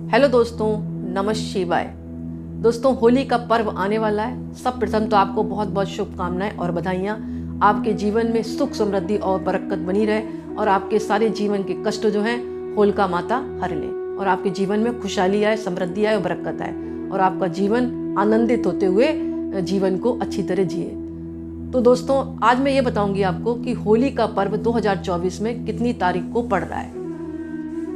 Hello दोस्तों, नमः शिवाय। दोस्तों, होली का पर्व आने वाला है। सब प्रथम तो आपको बहुत बहुत शुभकामनाएं और बधाइयाँ। आपके जीवन में सुख समृद्धि और बरकत बनी रहे और आपके सारे जीवन के कष्ट जो हैं होलिका माता हर ले और आपके जीवन में खुशहाली आए, समृद्धि आए और बरकत आए और आपका जीवन आनंदित होते हुए जीवन को अच्छी तरह जिए। तो दोस्तों, आज मैं ये बताऊंगी आपको कि होली का पर्व 2024 में कितनी तारीख को पड़ रहा है।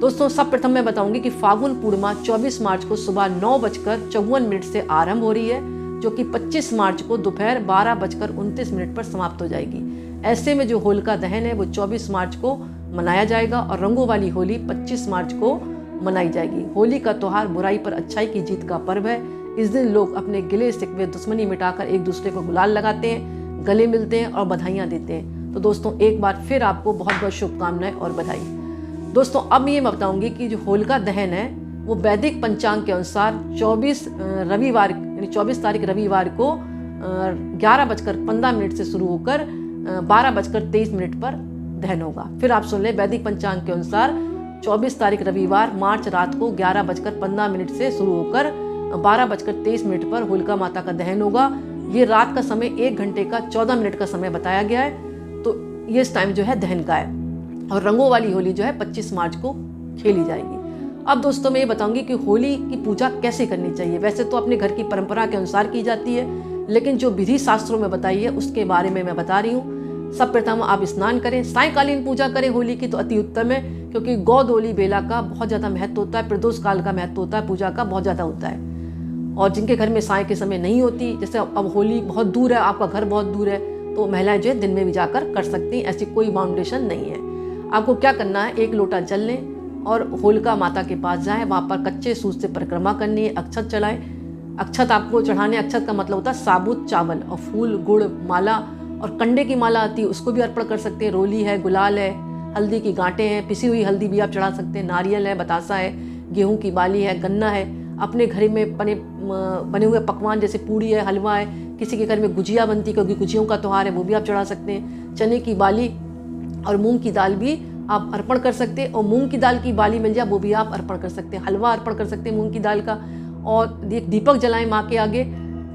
दोस्तों, सब प्रथम मैं बताऊंगी कि फागुन पूर्णिमा 24 मार्च को सुबह 9:54 से आरंभ हो रही है, जो कि 25 मार्च को दोपहर 12:29 पर समाप्त हो जाएगी। ऐसे में जो होलिका दहन है वो 24 मार्च को मनाया जाएगा और रंगों वाली होली 25 मार्च को मनाई जाएगी। होली का त्योहार बुराई पर अच्छाई की जीत का पर्व है। इस दिन लोग अपने गिले शिकवे दुश्मनी मिटाकर एक दूसरे को गुलाल लगाते हैं, गले मिलते हैं और बधाइयाँ देते हैं। तो दोस्तों, एक बार फिर आपको बहुत बहुत शुभकामनाएं और बधाई। दोस्तों, अब ये मैं बताऊंगी कि जो होलिका दहन है वो वैदिक पंचांग के अनुसार 24 तारीख रविवार को 11:15 से शुरू होकर 12:23 पर दहन होगा। फिर आप सुन लें, वैदिक पंचांग के अनुसार 24 तारीख रविवार मार्च रात को 11:15 से शुरू होकर 12:23 पर होलिका माता का दहन होगा। ये रात का समय 1 घंटे का 14 मिनट का समय बताया गया है। तो ये इस टाइम जो है दहन का है और रंगों वाली होली जो है 25 मार्च को खेली जाएगी। अब दोस्तों, मैं ये बताऊंगी कि होली की पूजा कैसे करनी चाहिए। वैसे तो अपने घर की परंपरा के अनुसार की जाती है, लेकिन जो विधि शास्त्रों में बताई है उसके बारे में मैं बता रही हूँ। सब प्रथम आप स्नान करें, सायंकालीन पूजा करें होली की तो अति उत्तम है, क्योंकि गोदोली बेला का बहुत ज़्यादा महत्व होता है, प्रदोष काल का महत्व होता है, पूजा का बहुत ज़्यादा होता है। और जिनके घर में साय के समय नहीं होती, जैसे अब होली बहुत दूर है, आपका घर बहुत दूर है, तो महिलाएं जो है दिन में भी जाकर कर सकती हैं। ऐसी कोई बाउंडेशन नहीं है। आपको क्या करना है, 1 लोटा जल लें और होलिका माता के पास जाएं। वहाँ पर कच्चे सूत से परिक्रमा करनी है, अक्षत चढ़ाएं। अक्षत आपको चढ़ाने, अक्षत का मतलब होता है साबुत चावल और फूल, गुड़, माला और कंडे की माला आती है, उसको भी अर्पण कर सकते हैं। रोली है, गुलाल है, हल्दी की गांठें हैं, पिसी हुई हल्दी भी आप चढ़ा सकते हैं, नारियल है, बतासा है, गेहूँ की बाली है, गन्ना है। अपने घर में बने हुए पकवान जैसे पूड़ी है, हलवा है, किसी के घर में गुजिया बनती है क्योंकि गुजियों का त्यौहार है, वो भी आप चढ़ा सकते हैं। चने की बाली और मूंग की दाल भी आप अर्पण कर सकते हैं और मूंग की दाल की बाली मिल जाए वो भी आप अर्पण कर सकते हैं। हलवा अर्पण कर सकते हैं मूंग की दाल का और एक दीपक जलाएं माँ के आगे।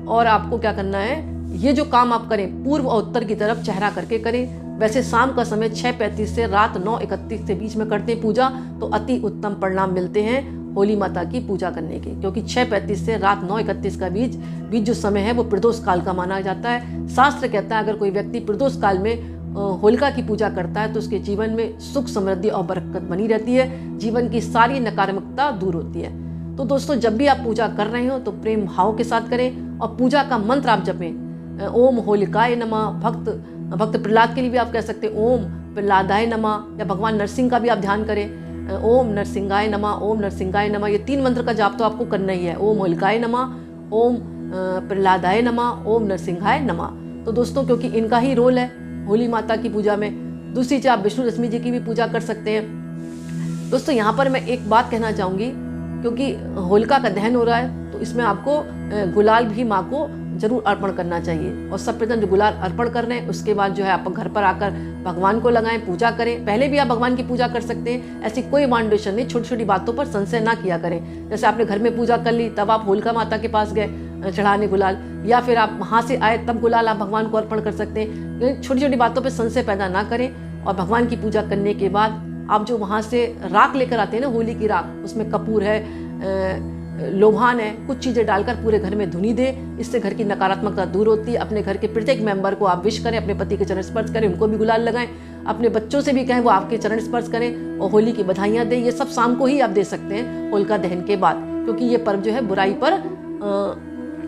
और आपको क्या करना है, ये जो काम आप करें पूर्व और उत्तर की तरफ चेहरा करके करें। वैसे शाम का समय 6:35 से रात 9:31 के बीच में करते हैं पूजा, तो अति उत्तम परिणाम मिलते हैं होली माता की पूजा करने के, क्योंकि 6:35 से रात 9:31 का बीच जो समय है वो प्रदोष काल का माना जाता है। शास्त्र कहता है अगर कोई व्यक्ति प्रदोष काल में होलिका की पूजा करता है तो उसके जीवन में सुख समृद्धि और बरकत बनी रहती है, जीवन की सारी नकारात्मकता दूर होती है। तो दोस्तों, जब भी आप पूजा कर रहे हो तो प्रेम भाव के साथ करें और पूजा का मंत्र आप जपें। ओम होलिकाय नमः। भक्त प्रहलाद के लिए भी आप कह सकते हैं ओम प्रहलादाय नमः, या भगवान नरसिंह का भी आप ध्यान करें, ओम नरसिंहाय नमः, ओम नरसिंहाय नमः। ये 3 मंत्र का जाप तो आपको करना ही है, ओम होलिकाय नमः, ओम प्रहलादाय नमः, ओम नरसिंहाय नमः। तो दोस्तों, क्योंकि इनका ही रोल है होली माता की पूजा में। दूसरी चीज़, आप विष्णु लक्ष्मी जी की भी पूजा कर सकते हैं। दोस्तों, यहाँ पर मैं एक बात कहना चाहूँगी, क्योंकि होलिका का दहन हो रहा है तो इसमें आपको गुलाल भी माँ को जरूर अर्पण करना चाहिए। और सब प्रथम जो गुलाल अर्पण कर रहे हैं उसके बाद जो है आप घर पर आकर भगवान को लगाएं, पूजा करें। पहले भी आप भगवान की पूजा कर सकते हैं, ऐसी कोई बाउंडेशन नहीं। छोटी छोटी बातों पर संशय ना किया करें। जैसे आपने घर में पूजा कर ली, तब आप होलिका माता के पास गए चढ़ाने गुलाल, या फिर आप वहाँ से आए तब गुलाल आप भगवान को अर्पण कर सकते हैं। छोटी छोटी बातों पर संशय पैदा ना करें। और भगवान की पूजा करने के बाद आप जो वहाँ से राख लेकर आते हैं ना, होली की राख, उसमें कपूर है, लोभान है, कुछ चीज़ें डालकर पूरे घर में धुनी दे। इससे घर की नकारात्मकता दूर होती है। अपने घर के प्रत्येक मेंबर को आप विश करें, अपने पति के चरण स्पर्श करें, उनको भी गुलाल लगाएं। अपने बच्चों से भी कहें वो आपके चरण स्पर्श करें और होली की बधाइयाँ दें। ये सब शाम को ही आप दे सकते हैं होलिका दहन के बाद, क्योंकि ये पर्व जो है बुराई पर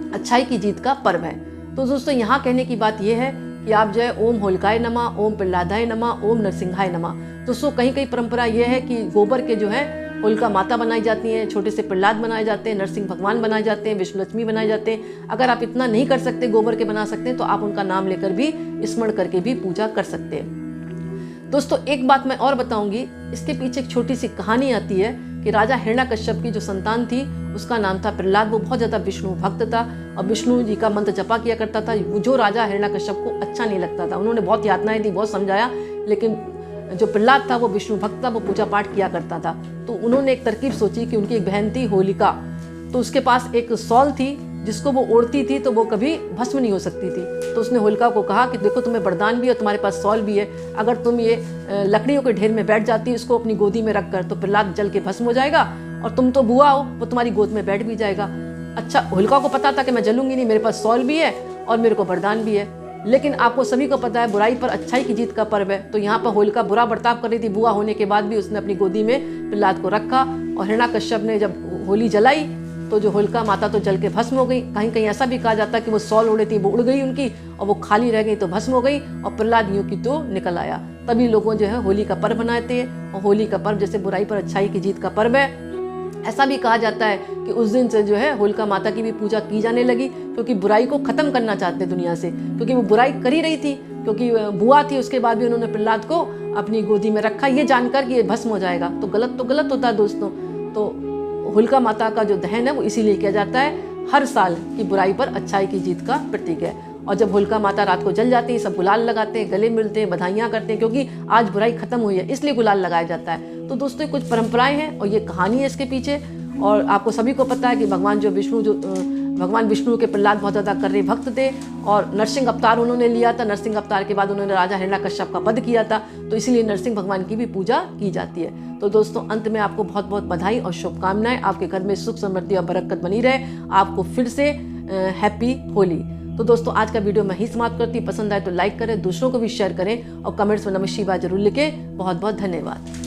अच्छाई की जीत का पर्व है। तो दोस्तों, यहाँ कहने की बात यह है कि आप जो है ओम होलिकाय नमः, ओम प्रहलादाय नमः, ओम नरसिंहाय नमः। दोस्तों, कहीं कहीं परंपरा यह है कि गोबर के जो है होलिका माता बनाई जाती हैं, छोटे से प्रहलाद बनाए जाते हैं, नरसिंह भगवान बनाए जाते हैं, विष्णु लक्ष्मी बनाए जाते हैं। अगर आप इतना नहीं कर सकते, गोबर के बना सकते हैं, तो आप उनका नाम लेकर भी स्मरण करके भी पूजा कर सकते हैं। दोस्तों, एक बात मैं और बताऊंगी, इसके पीछे एक छोटी सी कहानी आती है कि राजा हिरण्यकश्यप की जो संतान थी उसका नाम था प्रहलाद। वो बहुत ज़्यादा विष्णु भक्त था और विष्णु जी का मंत्र जपा किया करता था। जो राजा हिरण्यकश्यप को अच्छा नहीं लगता था, उन्होंने बहुत यातनाएं दी, बहुत समझाया, लेकिन जो प्रहलाद था वो विष्णु भक्त था, वो पूजा पाठ किया करता था। तो उन्होंने एक तरकीब सोची कि उनकी एक बहन थी होलिका, तो उसके पास एक शॉल थी जिसको वो ओढ़ती थी तो वो कभी भस्म नहीं हो सकती थी। तो उसने होलिका को कहा कि देखो तुम्हें वरदान भी है, तुम्हारे पास शॉल भी है, अगर तुम ये लकड़ियों के ढेर में बैठ जाती इसको अपनी गोदी में रख कर तो प्रहलाद जल के भस्म हो जाएगा, और तुम तो बुआ हो, वो तुम्हारी गोद में बैठ भी जाएगा। अच्छा, होलिका को पता था कि मैं जलूंगी नहीं, मेरे पास शॉल भी है और मेरे को वरदान भी है। लेकिन आपको सभी को पता है बुराई पर अच्छाई की जीत का पर्व है, तो यहाँ पर होलिका बुरा बर्ताव कर रही थी, बुआ होने के बाद भी उसने अपनी गोदी में प्रहलाद को रखा, और हिरण्याकश्यप ने जब होली जलाई तो जो होलिका माता तो जल के भस्म हो गई। कहीं कहीं ऐसा भी कहा जाता है कि वो शॉल ओढ़ी थी वो उड़ गई उनकी, और वो खाली रह गई तो भस्म हो गई, और प्रहलाद यूं की तो निकल आया। तभी लोगों जो है होली का पर्व मनाते हैं, और होली का पर्व जैसे बुराई पर अच्छाई की जीत का पर्व है। ऐसा भी कहा जाता है कि उस दिन से जो है होलिका माता की भी पूजा की जाने लगी, क्योंकि बुराई को खत्म करना चाहते दुनिया से, क्योंकि वो बुराई कर ही रही थी, क्योंकि बुआ थी, उसके बाद भी उन्होंने प्रहलाद को अपनी गोदी में रखा ये जानकर कि ये भस्म हो जाएगा। तो गलत होता है दोस्तों। तो होलिका माता का जो दहन है वो इसीलिए किया जाता है हर साल की बुराई पर अच्छाई की जीत का प्रतीक है। और जब होलिका माता रात को जल जाती है सब गुलाल लगाते हैं, गले मिलते हैं, बधाइयाँ करते हैं, क्योंकि आज बुराई खत्म हुई है इसलिए गुलाल लगाया जाता है। तो दोस्तों ये कुछ परंपराएं हैं और ये कहानी है इसके पीछे। और आपको सभी को पता है कि भगवान विष्णु के प्रहलाद बहुत ज़्यादा कर्रे भक्त थे, और नरसिंह अवतार उन्होंने लिया था। नरसिंह अवतार के बाद उन्होंने राजा हिरण्याकश्यप का वध किया था, तो इसीलिए नरसिंह भगवान की भी पूजा की जाती है। तो दोस्तों अंत में आपको बहुत बहुत बधाई और शुभकामनाएं, आपके घर में सुख समृद्धि और बरकत बनी रहे। आपको फिर से हैप्पी होली। तो दोस्तों आज का वीडियो मैं ही समाप्त करती। पसंद आए तो लाइक करें, दूसरों को भी शेयर करें, और कमेंट्स में नमः शिवाय जरूर लिखें। बहुत बहुत धन्यवाद।